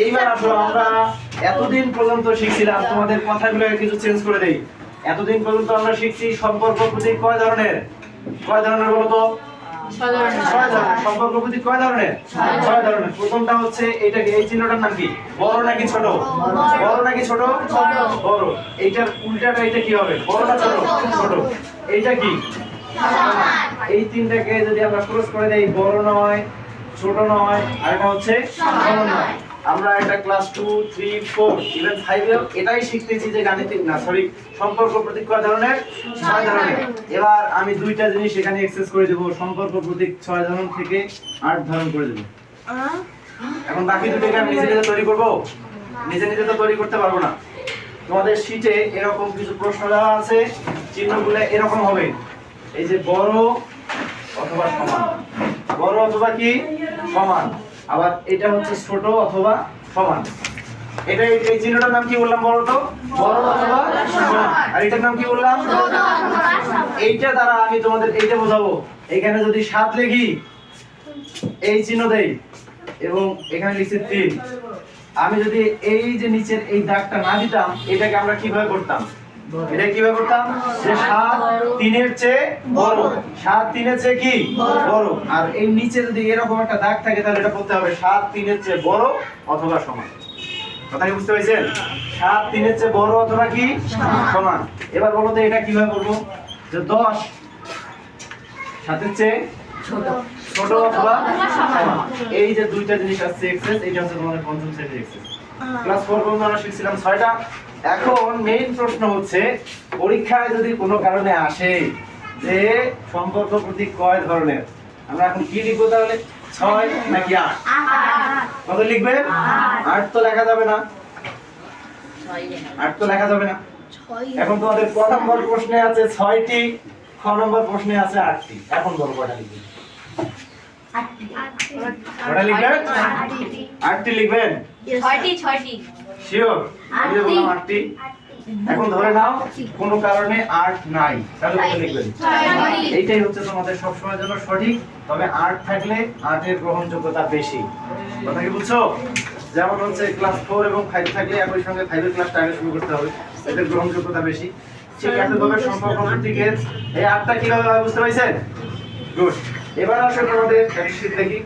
এইবার আসো আমরা এতদিন পর্যন্ত শিখছিলাম, তোমাদের কথাগুলো কিছু চেঞ্জ করে দেই। এতদিন পর্যন্ত আমরা শিখছি সম্পর্ক প্রতীক কয় ধরনের? কয় ধরনের বলো তো? 6 ধরনের। 6 ধরনের। সম্পর্ক প্রতীক কয় ধরনের? 6 ধরনের। প্রথমটা হচ্ছে এইটা কি, এই চিহ্নটার নাম কি? বড় নাকি ছোট? বড় নাকি ছোট? বড়। এইটার উল্টাটা এটা কি হবে? বড় না ছোট? ছোট। এইটা কি? এই তিনটাকে যদি আমরা ক্রস করে দেই, বড় নয়, ছোট নয়, আর এটা হচ্ছে সমান নয়। আমরা এটা ক্লাস 2 3 4 ইভেন 5 এও এটাই শিখতেছি যে গাণিতিক না, সরি, সম্পর্ক প্রতীক কয় ধরনের? 6 ধরনের। এবার আমি দুইটা জিনিস এখানে এক্সেস করে দেব, সম্পর্ক প্রতীক 6 ধরন থেকে 8 ধরন করে দেব। এখন বাকি দুটোকে আমি নিজে নিজে তৈরি করব? নিজে নিজে তো তৈরি করতে পারবো না। তোমাদের শীটে এরকম কিছু প্রশ্ন দেওয়া আছে, চিহ্নগুলো এরকম হবে, এই যে বড় অথবা সমান, বড় অথবা কি সমান, আবার এটা হচ্ছে ছোট অথবা সমান। এটা এই চিহ্নটার নাম কি বললাম? বড় তো বড় অথবা সমান। আর এটার নাম কি বললাম? এইটা দ্বারা আমি তোমাদের এইটা বোঝাবো। এখানে যদি 7 লিখি, এই চিহ্ন দেই এবং এখানে লিখছি 3, আমি যদি এই যে নিচের এই দাগটা না দিতাম, এটাকে আমরা কিভাবে করতাম? এটা কিভাবে করতাম? যে 7 3 এর চেয়ে বড়, 7 3 এর চেয়ে কি বড়। আর এই নিচে যদি এরকম একটা দাগ থাকে, তাহলে এটা করতে হবে 7 3 এর চেয়ে বড় অথবা সমান। কথা কি বুঝতে পেরেছেন? 7 3 এর চেয়ে বড় অথবা কি সমান। এবার বলো তো এটা কিভাবে করব? যে 10 7 এর চেয়ে ছোট অথবা সমান। এই যে দুইটা জিনিস আছে এক্সেস, এটা হচ্ছে তোমাদের পঞ্চম সেটের এক্সেস। ক্লাস 4 পর্যন্ত আমরা শিখছিলাম 6টা। এখন মেইন প্রশ্ন হচ্ছে, পরীক্ষায় যদি কোনো কারণে আসে যে সম্পর্ক প্রতীক কয় ধরনের, আমরা এখন কি লিখবো তাহলে? 6 নাকি 8? কত লিখবে? 8 তো লেখা যাবে না, 8 তো লেখা যাবে না। এখন তোমাদের ক নম্বর প্রশ্নে আছে 6টি, খ নম্বর প্রশ্নে আছে 8টি। এখন বলো কয়টা লিখবে? 8টি লিখবেন? 8টি লিখবেন? 6টি। শিওর? আমি যে বললাম 8টি। এখন ধরে নাও কোনো কারণে 8 নাই, তাহলে কত লিখবেন? 6টি। এইটাই হচ্ছে তোমাদের সব সময়ের জন্য সঠিক। তবে 8 থাকলে 8 এর গ্রহণযোগ্যতা বেশি। কথা কি বুঝছো? যেমন হচ্ছে ক্লাস 4 এবং 5 থাকলে একই সঙ্গে 5 এর ক্লাসটা আগে শুরু করতে হবে, এদের গ্রহণযোগ্যতা বেশি। ঠিক আছে, তবে সম্পর্ক প্রতীকের এই 8টা কিভাবে হয় বুঝতে পারছেন? গুড। এবার আসলে আমাদের একটা শীট দেখি।